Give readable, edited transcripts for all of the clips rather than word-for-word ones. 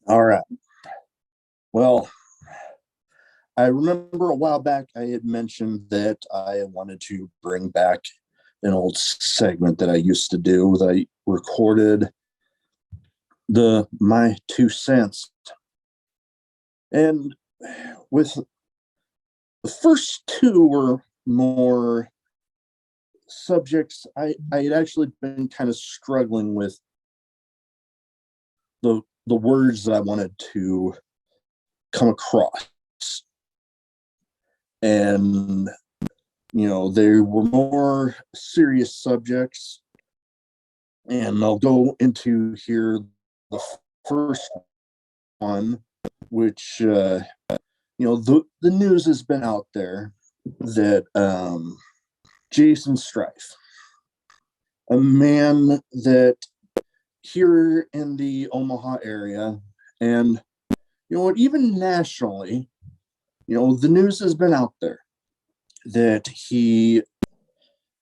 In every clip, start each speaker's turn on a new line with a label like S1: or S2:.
S1: All right. Well, I remember a while back I had mentioned that I wanted to bring back an old segment that I used to do that I recorded the my 2 cents. And with the first two were more subjects I had actually been kind of struggling with the words that I wanted to come across. And they were more serious subjects, and I'll go into here the first one, which the news has been out there that Jaysin Strife, a man that here in the Omaha area, and even nationally, the news has been out there that he,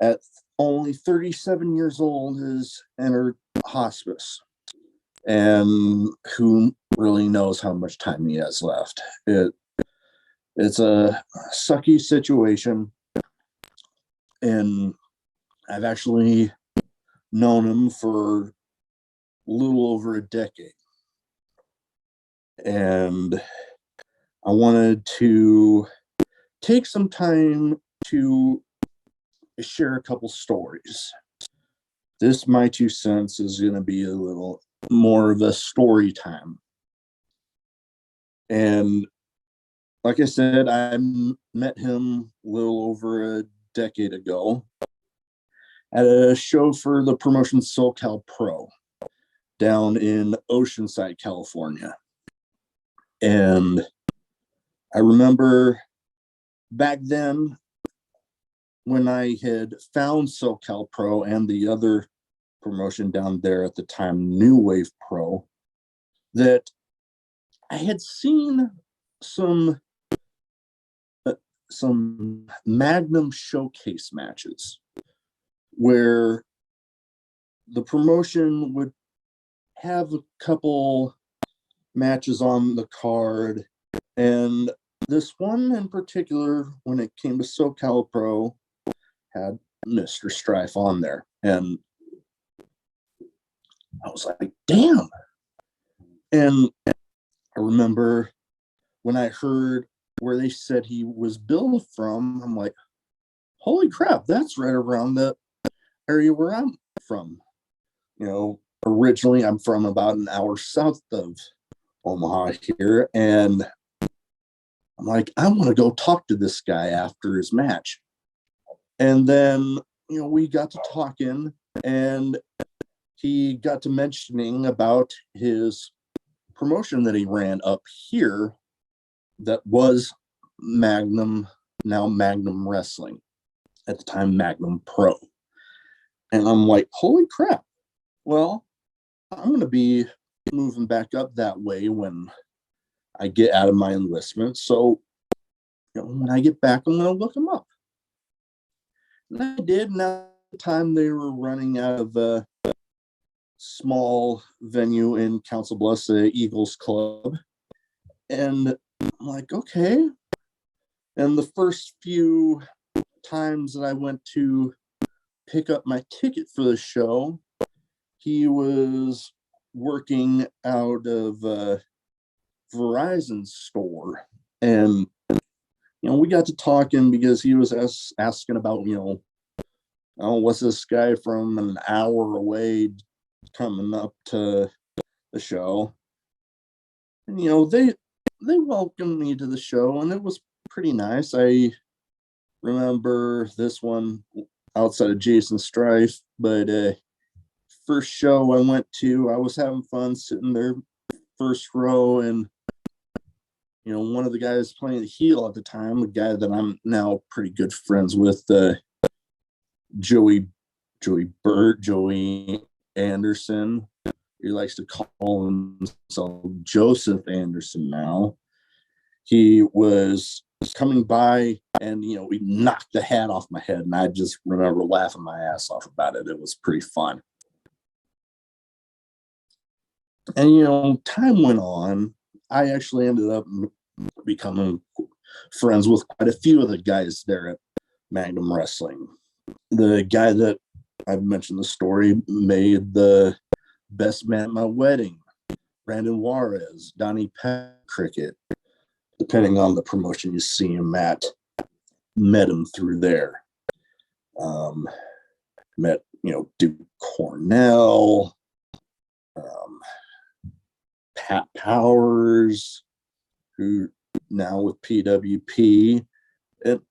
S1: at only 37 years old, has entered hospice. And who really knows how much time he has left? It's a sucky situation. And I've actually known him for a little over a decade. And I wanted to take some time to share a couple stories. This my 2 cents is going to be a little more of a story time. And like I said, I met him a little over a decade ago at a show for the promotion SoCal Pro down in Oceanside, California. And I remember back then when I had found SoCal Pro and the other promotion down there at the time, New Wave Pro, that I had seen some Magnum showcase matches where the promotion would have a couple matches on the card, and this one in particular, when it came to SoCal Pro, had Mr. Strife on there. And I was like, damn. And I remember when I heard where they said he was billed from, I'm like, holy crap, that's right around the area where I'm from. Originally I'm from about an hour south of Omaha here. And I'm like, I want to go talk to this guy after his match. And then, we got to talking, and he got to mentioning about his promotion that he ran up here that was Magnum, now Magnum Wrestling, at the time Magnum Pro. And I'm like, holy crap. Well, I'm going to be moving back up that way when I get out of my enlistment. So, when I get back, I'm going to look him up. And I did. And at the time, they were running out of a small venue in Council Bluffs, the Eagles Club. And I'm like, okay. And the first few times that I went to pick up my ticket for the show, he was working out of a Verizon store. And we got to talking because he was asking about, what's this guy from an hour away coming up to the show? And, they welcomed me to the show, and it was pretty nice. I remember this one outside of Jaysin Strife, but first show I went to, I was having fun sitting there first row, and one of the guys playing the heel at the time, a guy that I'm now pretty good friends with, Joey Anderson. He likes to call himself Joseph Anderson now. He was coming by, and he knocked the hat off my head, and I just remember laughing my ass off about it. It was pretty fun. And time went on. I actually ended up becoming friends with quite a few of the guys there at Magnum Wrestling. The guy that I've mentioned the story made the best man at my wedding, Brandon Juarez, Donnie Cricket, depending on the promotion you see him at, met him through there. Met, Duke Cornell, Pat Powers, who now with PWP. And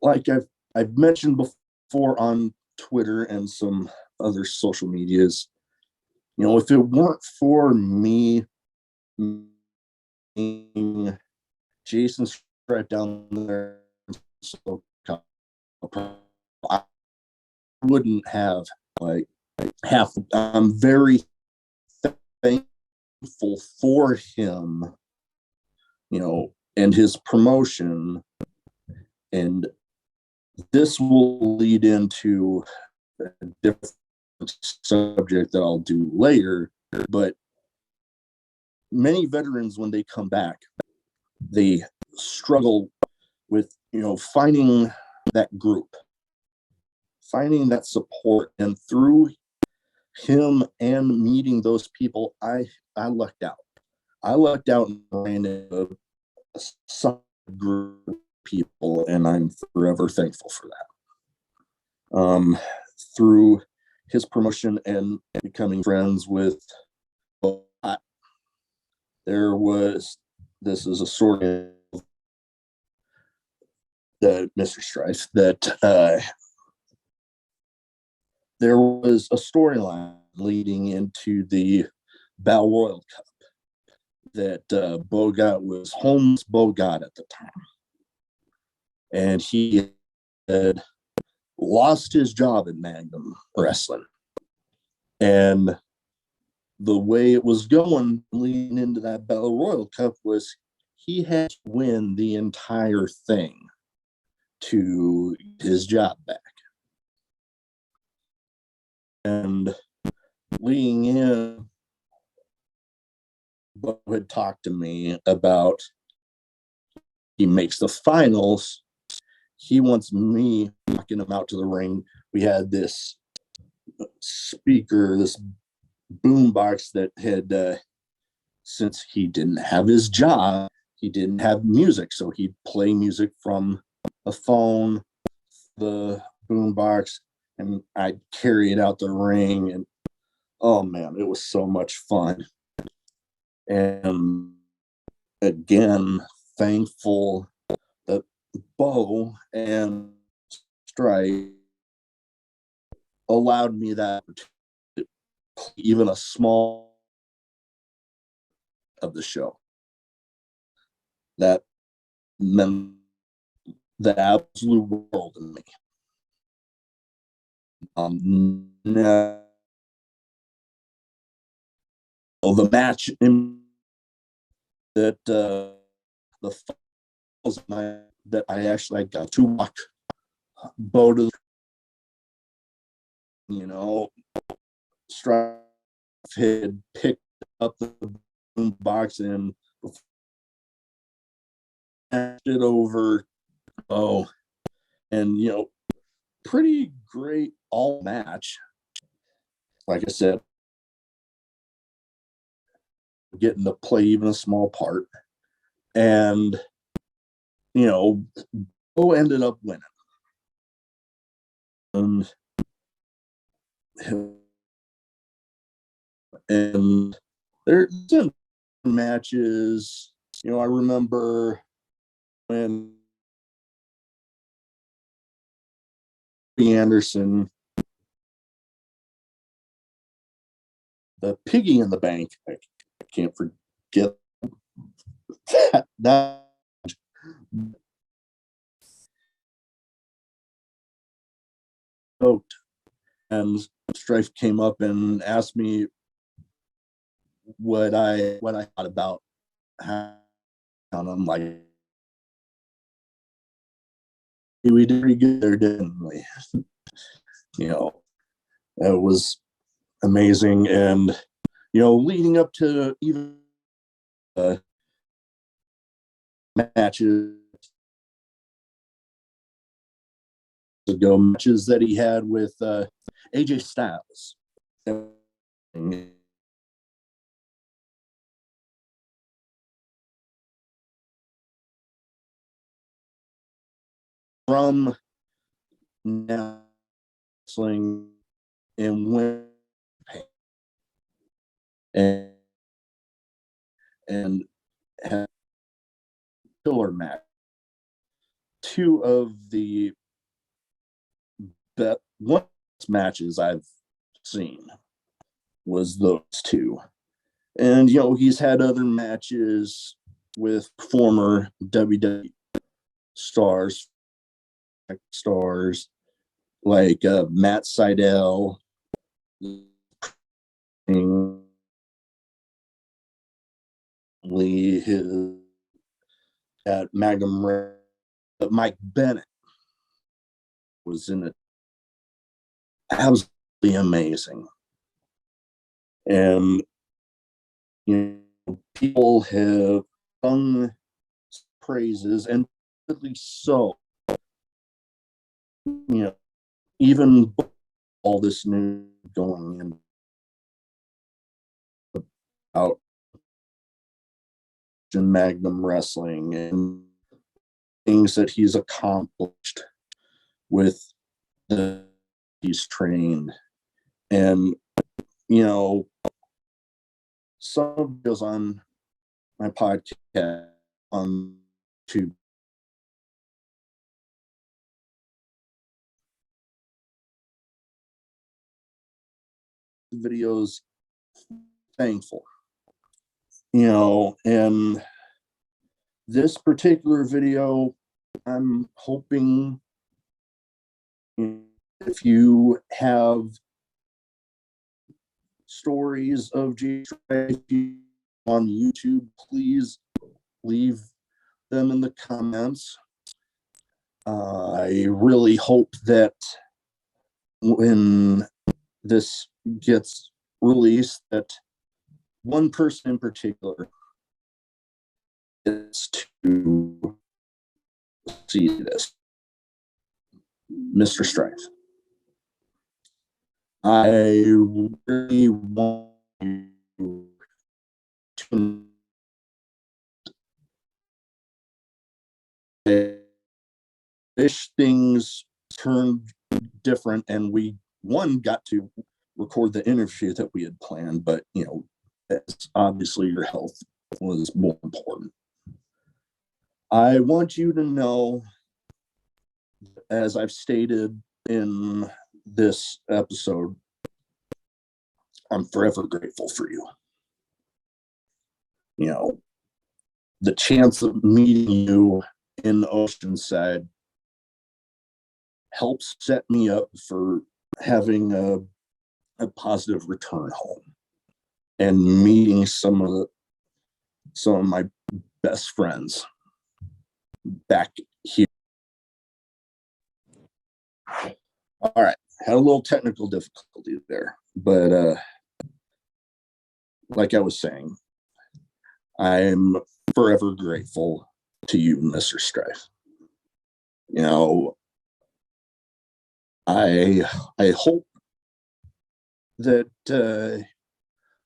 S1: like I've mentioned before on Twitter and some other social medias, if it weren't for me being Jaysin Strife down there, I wouldn't have like half. I'm very thankful for him, and his promotion. And this will lead into a different subject that I'll do later. But many veterans, when they come back, they struggle with, finding that group, finding that support. And through him and meeting those people, I lucked out. I lucked out and ran into a solid group of people, and I'm forever thankful for that. Through his promotion and becoming friends with, this is a sort of the Mr. Strife, that there was a storyline leading into the Battle Royal Cup that Bogat was homeless Bogat at the time. And he had lost his job at Magnum Wrestling. And the way it was going leading into that Battle Royal Cup was he had to win the entire thing to his job back. And leading in, Bo had talked to me about he makes the finals. He wants me knocking him out to the ring. We had this speaker, this boombox that had, since he didn't have his job, he didn't have music. So he'd play music from a phone, the boombox, and I'd carry it out the ring. And oh man, it was so much fun. And again, thankful that Bo and Strife allowed me that, even a small of the show. That meant the absolute world to me. Now, the match in that the finals night that I actually got to watch Bo to, Strife had picked up the boom box and passed it over. And pretty great all match. Like I said, getting to play even a small part. And, Bo ended up winning. And there's some matches, I remember when Anderson, the Piggy in the Bank, I can't forget that vote. And Strife came up and asked me what I thought about how, and I'm like, we did pretty good there, didn't we? It was amazing. And leading up to even matches matches that he had with AJ Styles. From now wrestling and win and had pillar match. Two of the one matches I've seen was those two. And he's had other matches with former WWE stars like Matt Sydal, his at Magnum, but Mike Bennett was in it. Absolutely amazing. And people have sung praises, and really so. Even all this news going in about Magnum Wrestling and things that he's accomplished with he's trained, and some goes on my podcast on YouTube. Videos, thankful, and this particular video, I'm hoping if you have stories of Jaysin Strife on YouTube, please leave them in the comments. I really hope that when this gets released, that one person in particular is to see this. Mr. Strife, I really want you to wish things turned different, and we got to record the interview that we had planned, but obviously your health was more important. I want you to know, as I've stated in this episode, I'm forever grateful for you. The chance of meeting you in Oceanside helps set me up for having a positive return home and meeting some of my best friends back here. All right, had a little technical difficulty there, but like I was saying, I'm forever grateful to you, Mr. Strife. I hope that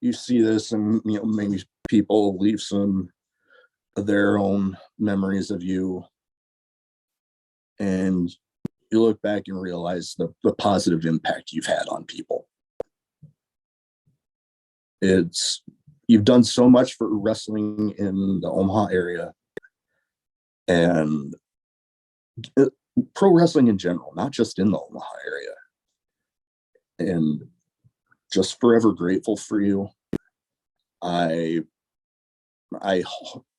S1: you see this, and maybe people leave some of their own memories of you, and you look back and realize the positive impact you've had on people. You've done so much for wrestling in the Omaha area and pro wrestling in general, not just in the Omaha area. And just forever grateful for you. I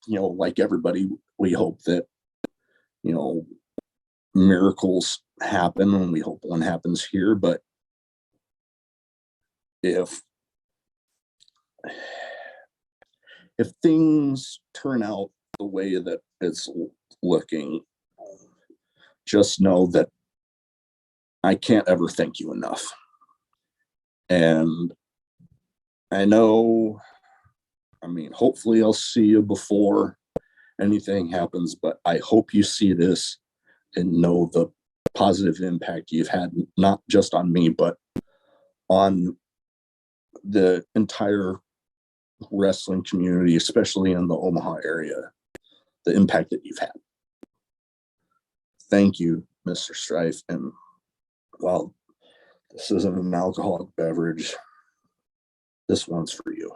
S1: like everybody, we hope that miracles happen, and we hope one happens here. But if things turn out the way that it's looking, just know that I can't ever thank you enough. And I know, I mean, hopefully I'll see you before anything happens, but I hope you see this and know the positive impact you've had, not just on me, but on the entire wrestling community, especially in the Omaha area, the impact that you've had. Thank you, Mr. Strife. And while this isn't an alcoholic beverage, this one's for you.